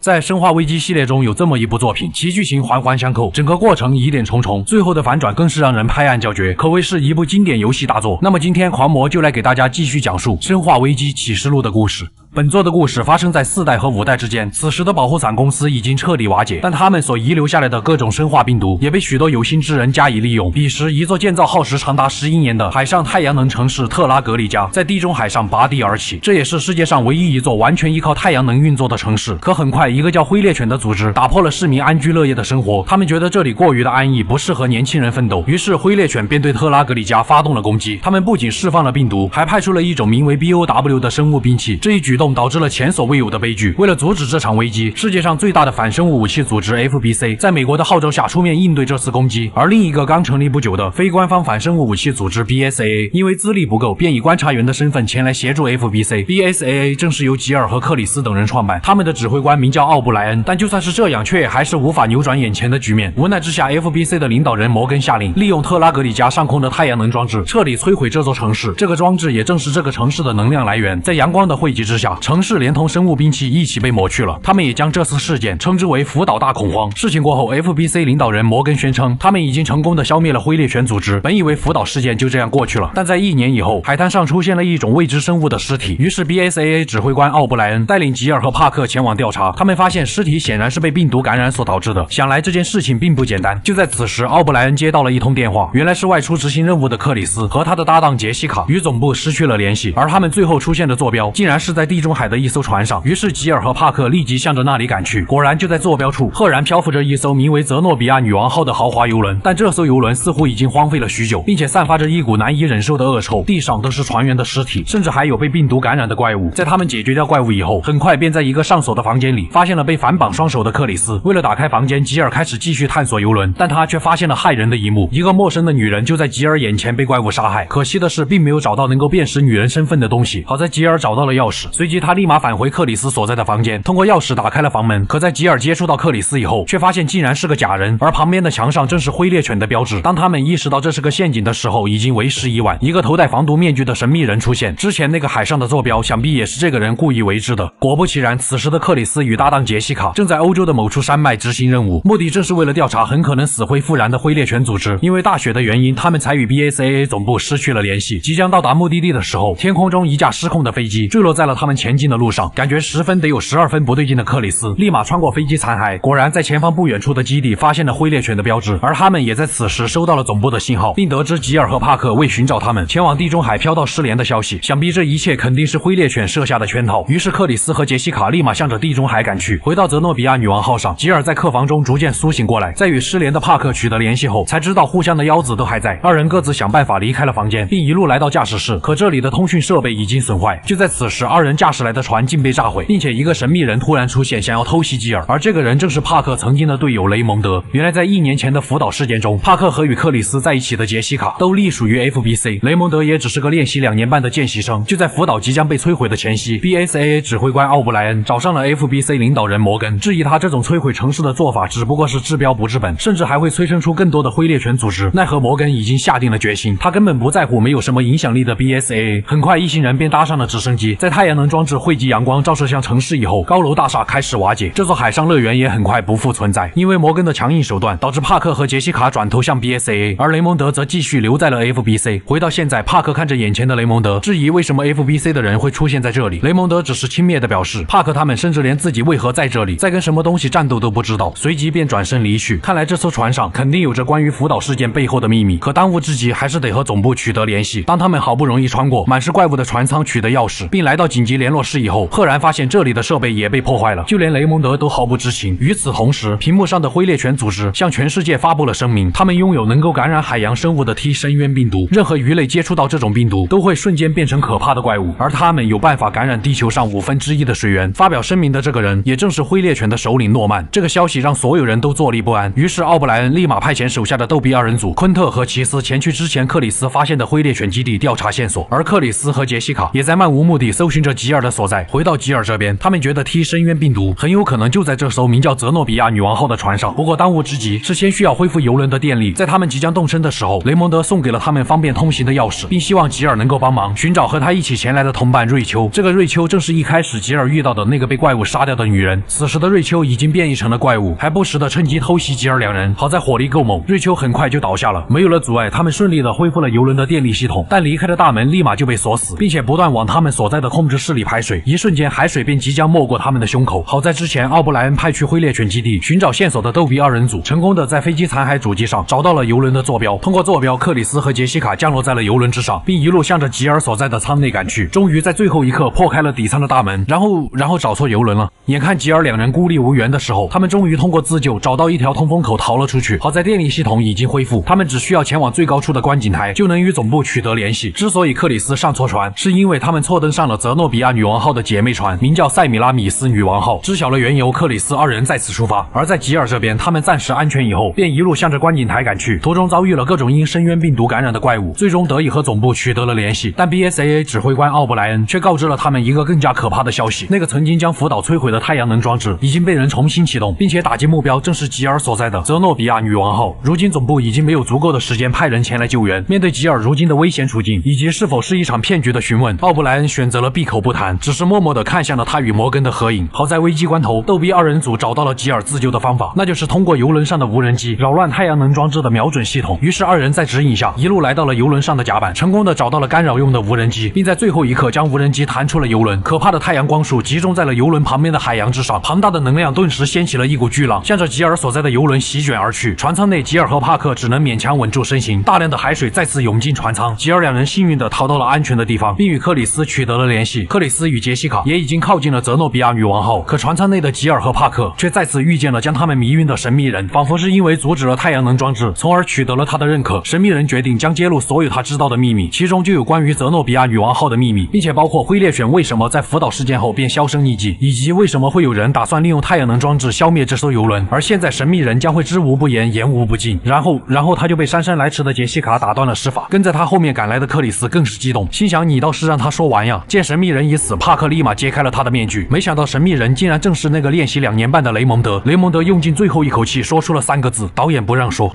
在《生化危机》系列中有这么一部作品，其剧情环环相扣，整个过程疑点重重，最后的反转更是让人拍案叫绝，可谓是一部经典游戏大作。那么今天狂魔就来给大家继续讲述《生化危机启示录》的故事。本作的故事发生在4代和5代之间，此时的保护伞公司已经彻底瓦解，但他们所遗留下来的各种生化病毒也被许多有心之人加以利用。彼时，一座建造耗时长达11年的海上太阳能城市特拉格里加在地中海上拔地而起，这也是世界上唯一一座完全依靠太阳能运作的城市。可很快，一个叫灰猎犬的组织打破了市民安居乐业的生活，他们觉得这里过于的安逸，不适合年轻人奋斗，于是灰猎犬便对特拉格里加发动了攻击。他们不仅释放了病毒，还派出了一种名为 BOW 的生物兵器，这一举动导致了前所未有的悲剧。为了阻止这场危机，世界上最大的反生物武器组织 FBC 在美国的号召下出面应对这次攻击，而另一个刚成立不久的非官方反生物武器组织 BSAA 因为资历不够，便以观察员的身份前来协助 FBC。BSAA 正是由吉尔和克里斯等人创办，他们的指挥官名叫奥布莱恩，但就算是这样，却还是无法扭转眼前的局面。无奈之下， FBC 的领导人摩根下令，利用特拉格里加上空的太阳能装置彻底摧毁这座城市。这个装置也正是这个城市的能量来源，在阳光的汇集之下，城市连同生物兵器一起被抹去了。他们也将这次事件称之为福岛大恐慌。事情过后， FBC 领导人摩根宣称，他们已经成功的消灭了灰猎犬组织。本以为福岛事件就这样过去了，但在1年以后，海滩上出现了一种未知生物的尸体。于是 BSAA 指挥官奥布莱恩带领吉尔和帕克前往调查，他们发现尸体显然是被病毒感染所导致的。想来这件事情并不简单。就在此时，奥布莱恩接到了一通电话，原来是外出执行任务的克里斯和他的搭档杰西卡与总部失去了联系，而他们最后出现的坐标竟然是在地中海的一艘船上。于是吉尔和帕克立即向着那里赶去，果然就在坐标处赫然漂浮着一艘名为泽诺比亚女王号的豪华游轮，但这艘游轮似乎已经荒废了许久，并且散发着一股难以忍受的恶臭，地上都是船员的尸体，甚至还有被病毒感染的怪物。在他们解决掉怪物以后，很快便在一个上锁的房间里发现了被反绑双手的克里斯。为了打开房间，吉尔开始继续探索游轮，但他却发现了骇人的一幕，一个陌生的女人就在吉尔眼前被怪物杀害。可惜的是，并没有找到能够辨识女人身份的东西。好在吉尔找到了钥匙，随即他立马返回克里斯所在的房间，通过钥匙打开了房门。可在吉尔接触到克里斯以后，却发现竟然是个假人，而旁边的墙上正是灰猎犬的标志。当他们意识到这是个陷阱的时候，已经为时已晚。一个头戴防毒面具的神秘人出现，之前那个海上的坐标想必也是这个人故意为之的。果不其然，此时的克里斯与搭档杰西卡正在欧洲的某处山脉执行任务，目的正是为了调查很可能死灰复燃的灰猎犬组织。因为大雪的原因，他们才与 BSAA 总部失去了联系。即将到达目的地的时候，天空中一架失控的飞机坠落在了他们前进的路上，感觉10分得有12分不对劲的克里斯立马穿过飞机残骸，果然在前方不远处的基地发现了灰猎犬的标志，而他们也在此时收到了总部的信号，并得知吉尔和帕克为寻找他们前往地中海飘到失联的消息。想必这一切肯定是灰猎犬设下的圈套，于是克里斯和杰西卡立马向着地中海赶去。回到泽诺比亚女王号上，吉尔在客房中逐渐苏醒过来，在与失联的帕克取得联系后，才知道互相的腰子都还在。二人各自想办法离开了房间，并一路来到驾驶室，可这里的通讯设备已经损坏。就在此时，二人驾驶来的船竟被炸毁，并且一个神秘人突然出现，想要偷袭吉尔，而这个人正是帕克曾经的队友雷蒙德。原来在1年前的福岛事件中，帕克和与克里斯在一起的杰西卡都隶属于 FBC， 雷蒙德也只是个练习2年半的见习生。就在福岛即将被摧毁的前夕， BSAA 指挥官奥布莱恩找上了 FBC 领导人摩根，质疑他这种摧毁城市的做法只不过是治标不治本，甚至还会催生出更多的灰猎犬组织。奈何摩根已经下定了决心，他根本不在乎没有什么影响力的 BSAA。 很快一行人便搭上了直升机，在太阳能装置汇集阳光照射向城市以后，高楼大厦开始瓦解，这座海上乐园也很快不复存在。因为摩根的强硬手段，导致帕克和杰西卡转头向 BSAA， 而雷蒙德则继续留在了 FBC。 回到现在，帕克看着眼前的雷蒙德，质疑为什么 FBC 的人会出现在这里。雷蒙德只是轻蔑地表示，帕克他们甚至连自己为何在这里，在跟什么东西战斗都不知道，随即便转身离去。看来这艘船上肯定有着关于福岛事件背后的秘密，可当务之急还是得和总部取得联系。当他们好不容易穿过满是怪物的船舱取得钥匙，并来到紧急联络室以后，赫然发现这里的设备也被破坏了，就连雷蒙德都毫不知情。与此同时，屏幕上的灰猎犬组织向全世界发布了声明，他们拥有能够感染海洋生物的 T 深渊病毒，任何鱼类接触到这种病毒都会瞬间变成可怕的怪物，而他们有办法感染地球上1/5的水源。发表声明的这个人也正是灰猎犬的首领诺曼。这个消息让所有人都坐立不安，于是奥布莱恩立马派遣手下的逗比2人组昆特和奇斯前去之前克里斯发现的灰猎犬基地调查线索，而克里斯和杰西卡也在漫无目的搜寻着吉尔尔的所在。回到吉尔这边，他们觉得 T 深渊病毒很有可能就在这艘名叫泽诺比亚女王号的船上。不过当务之急是先需要恢复游轮的电力。在他们即将动身的时候，雷蒙德送给了他们方便通行的钥匙，并希望吉尔能够帮忙寻找和他一起前来的同伴瑞秋。这个瑞秋正是一开始吉尔遇到的那个被怪物杀掉的女人。此时的瑞秋已经变异成了怪物，还不时的趁机偷袭吉尔两人。好在火力够猛，瑞秋很快就倒下了。没有了阻碍，他们顺利的恢复了游轮的电力系统，但离开的大门立马就被锁死，并且不断往他们所在的控制室里排水。一瞬间，海水便即将没过他们的胸口。好在之前奥布莱恩派去灰猎犬基地寻找线索的逗比二人组，成功的在飞机残骸主机上找到了游轮的坐标。通过坐标，克里斯和杰西卡降落在了游轮之上，并一路向着吉尔所在的舱内赶去。终于在最后一刻破开了底舱的大门，然后找错游轮了。眼看吉尔两人孤立无援的时候，他们终于通过自救找到一条通风口逃了出去。好在电力系统已经恢复，他们只需要前往最高处的观景台就能与总部取得联系。之所以克里斯上错船，是因为他们错登上了泽诺比亚女王号的姐妹船，名叫塞米拉米斯女王号。知晓了缘由，克里斯二人再次出发。而在吉尔这边，他们暂时安全以后，便一路向着观景台赶去。途中遭遇了各种因深渊病毒感染的怪物，最终得以和总部取得了联系。但 BSAA 指挥官奥布莱恩却告知了他们一个更加可怕的消息：那个曾经将福岛摧毁的太阳能装置已经被人重新启动，并且打击目标正是吉尔所在的泽诺比亚女王号。如今总部已经没有足够的时间派人前来救援。面对吉尔如今的危险处境以及是否是一场骗局的询问，奥布莱恩选择了闭口不谈，只是默默地看向了他与摩根的合影。好在危机关头，逗比二人组找到了吉尔自救的方法，那就是通过游轮上的无人机扰乱太阳能装置的瞄准系统。于是二人在指引下一路来到了游轮上的甲板，成功的找到了干扰用的无人机，并在最后一刻将无人机弹出了游轮。可怕的太阳光束集中在了游轮旁边的海洋之上，庞大的能量顿时掀起了一股巨浪，向着吉尔所在的游轮席卷而去。船舱内，吉尔和帕克只能勉强稳住身形，大量的海水再次涌进船舱。吉尔两人幸运的逃到了安全的地方，并与克里斯取得了联系。克里斯与杰西卡也已经靠近了泽诺比亚女王号，可船舱内的吉尔和帕克却再次遇见了将他们迷晕的神秘人。仿佛是因为阻止了太阳能装置，从而取得了他的认可，神秘人决定将揭露所有他知道的秘密，其中就有关于泽诺比亚女王号的秘密，并且包括灰猎犬为什么在福岛事件后便销声匿迹，以及为什么会有人打算利用太阳能装置消灭这艘游轮，而现在神秘人将会知无不言，言无不尽。然后他就被姗姗来迟的杰西卡打断了施法。跟在他后面赶来的克里斯更是激动，心想你倒是让他说完呀。见神秘人已死，帕克立马揭开了他的面具，没想到神秘人竟然正是那个练习2年半的雷蒙德。雷蒙德用尽最后一口气说出了3个字：导演不让说。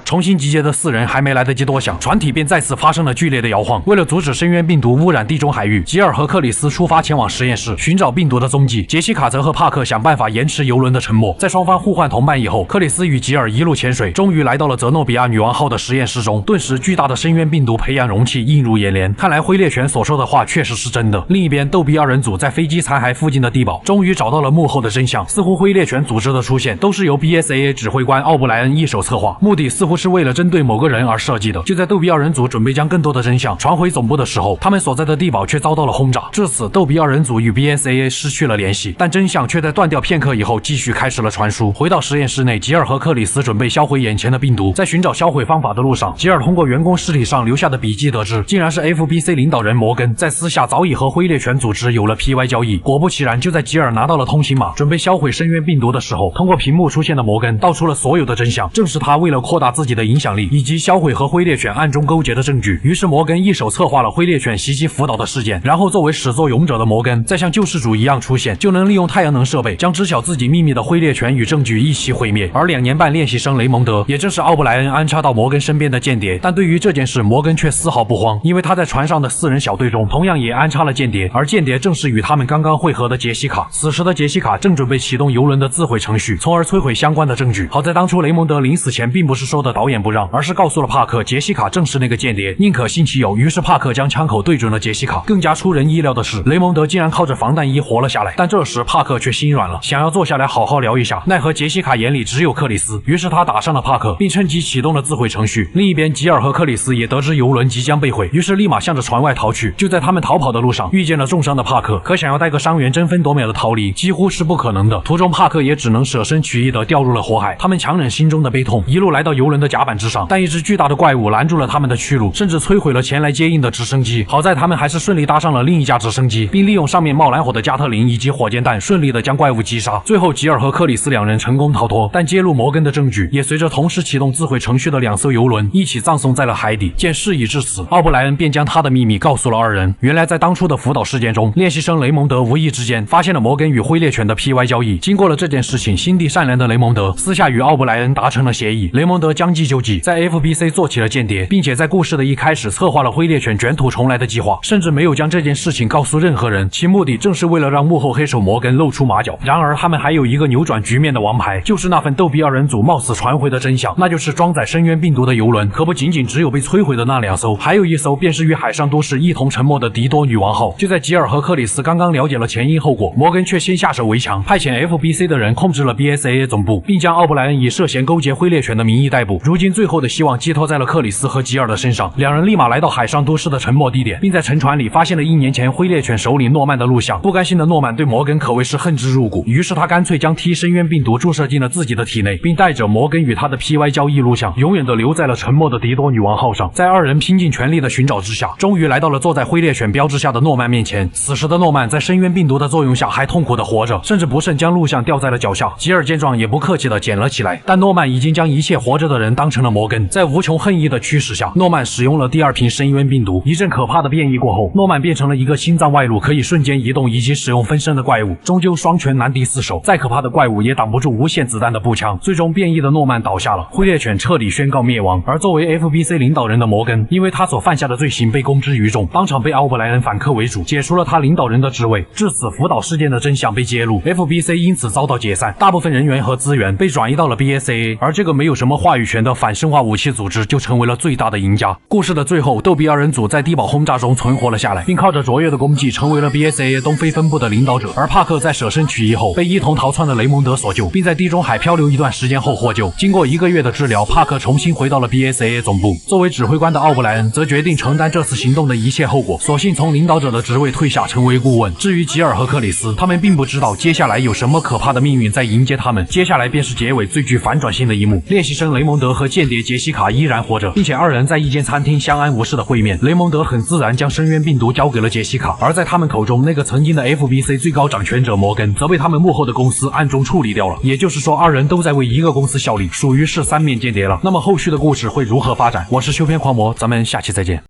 重新集结的4人还没来得及多想，船体便再次发生了剧烈的摇晃。为了阻止深渊病毒污染地中海域，吉尔和克里斯出发前往实验室寻找病毒的踪迹，杰西卡则和帕克想办法延迟游轮的沉没。在双方互换同伴以后，克里斯与吉尔一路潜水，终于来到了泽诺比亚女王号的实验室中。顿时巨大的深渊病毒培养容器映入眼帘，看来灰猎犬所说的话确实是真的。另一边，逗比二人组在飞机残骸附近的地堡终于找到了幕后的真相，似乎灰猎犬组织的出现都是由 BSAA 指挥官奥布莱恩一手策划，目的似乎是为了针对某个人而设计的。就在逗比二人组准备将更多的真相传回总部的时候，他们所在的地堡却遭到了轰炸。至此，逗比二人组与 BSAA 失去了联系，但真相却在断掉片刻以后继续开始了传输。回到实验室内，吉尔和克里斯准备销毁眼前的病毒。在寻找销毁方法的路上，吉尔通过员工尸体上留下的笔记得知，竟然是 FBC 领导人摩根在私下早已和灰猎犬组织有了 PY 交易。果不其然，就在吉尔拿到了通行码，准备销毁深渊病毒的时候，通过屏幕出现的摩根道出了所有的真相，正是他为了扩大自己的影响力以及销毁和灰猎犬暗中勾结的证据。于是摩根一手策划了灰猎犬袭击福岛的事件，然后作为始作俑者的摩根再像救世主一样出现，就能利用太阳能设备将知晓自己秘密的灰猎犬与证据一起毁灭。而2年半练习生雷蒙德也正是奥布莱恩安插到摩根身边的间谍，但对于这件事摩根却丝毫不慌，因为他在船上的4人小队中同样也安插了间谍，而间谍正是与他们刚刚会合的杰西卡。此时的杰西卡正准备启动游轮的自毁程序，从而摧毁相关的证据。好在当初雷蒙德临死前并不是说的导演不让，而是告诉了帕克杰西卡正是那个间谍，宁可信其有。于是帕克将枪口对准了杰西卡。更加出人意料的是，雷蒙德竟然靠着防弹衣活了下来。但这时帕克却心软了，想要坐下来好好聊一下，奈何杰西卡眼里只有克里斯，于是他打伤了帕克，并趁机启动了自毁程序。另一边，吉尔和克里斯也得知游轮即将被毁，于是立马向着船外逃去。就在他们逃跑的路上，遇见了重伤的帕克，可想要带个伤员争分夺秒的逃离，几乎是不可能的。途中帕克也只能舍身取义的掉入了火海。他们强忍心中的悲痛，一路来到游轮的甲板之上，但一只巨大的怪物拦住了他们的去路，甚至摧毁了前来接应的直升机。好在他们还是顺利搭上了另一架直升机，并利用上面冒蓝火的加特林以及火箭弹，顺利的将怪物击杀。最后吉尔和克里斯2人成功逃脱，但揭露摩根的证据也随着同时启动自毁程序的2艘游轮一起葬送在了海底。见事已至此，奥布莱恩便将他的秘密告诉了2人。原来在当初的福岛事事件中，练习生雷蒙德无意之间发现了摩根与挥猎犬的 PY 交易。经过了这件事情，心地善良的雷蒙德私下与奥布莱恩达成了协议。雷蒙德将计就计，在 FBC 做起了间谍，并且在故事的一开始策划了挥猎犬卷土重来的计划，甚至没有将这件事情告诉任何人，其目的正是为了让幕后黑手摩根露出马脚。然而他们还有一个扭转局面的王牌，就是那份逗比二人组冒死传回的真相，那就是装载深渊病毒的游轮可不仅仅只有被摧毁的那2艘，还有一艘便是与海上都市一同沉没的迪多女王号。就在吉尔和克里斯刚刚了解了前因后果，摩根却先下手为强，派遣 FBC 的人控制了 BSAA 总部，并将奥布莱恩以涉嫌勾结挥猎犬的名义逮捕。如今最后的希望寄托在了克里斯和吉尔的身上，两人立马来到海上都市的沉没地点，并在沉船里发现了1年前挥猎犬首领诺曼的录像。不甘心的诺曼对摩根可谓是恨之入骨，于是他干脆将 T 深渊病毒注射进了自己的体内，并带着摩根与他的 PY 交易录像永远的留在了沉没的迪多女王号上。在2人拼尽全力的寻找之下，终于来到了坐在挥猎犬标志下的诺曼面前。此时的诺曼在深渊病毒的作用下还痛苦的活着，甚至不慎将录像掉在了脚下。吉尔见状也不客气的捡了起来，但诺曼已经将一切活着的人当成了摩根。在无穷恨意的驱使下，诺曼使用了第2瓶深渊病毒。一阵可怕的变异过后，诺曼变成了一个心脏外露、可以瞬间移动以及使用分身的怪物。终究双拳难敌4手，再可怕的怪物也挡不住无限子弹的步枪。最终变异的诺曼倒下了，挥猎犬彻底宣告灭亡。而作为 FBC 领导人的摩根，因为他所犯下的罪行被公之于众，当场被奥布莱恩反客为主，解除了他领导人的职位。至此，福岛事件的真相被揭露， FBC 因此遭到解散，大部分人员和资源被转移到了 BSAA， 而这个没有什么话语权的反生化武器组织就成为了最大的赢家。故事的最后，逗比二人组在地堡轰炸中存活了下来，并靠着卓越的功绩成为了 BSAA 东非分部的领导者。而帕克在舍身取义后，被一同逃窜的雷蒙德所救，并在地中海漂流一段时间后获救。经过1个月的治疗，帕克重新回到了 BSAA 总部。作为指挥官的奥布莱恩则决定承担这次行动的一切后果，索性从领导者的职位退下，成为顾问。至于吉尔和克里斯，他们并不知道接下来有什么可怕的命运在迎接他们。接下来便是结尾最具反转性的一幕，练习生雷蒙德和间谍杰西卡依然活着，并且2人在一间餐厅相安无事的会面。雷蒙德很自然将深渊病毒交给了杰西卡，而在他们口中，那个曾经的 FBC 最高掌权者摩根则被他们幕后的公司暗中处理掉了。也就是说，2人都在为一个公司效力，属于是3面间谍了。那么后续的故事会如何发展？我是修片狂魔，咱们下期再见。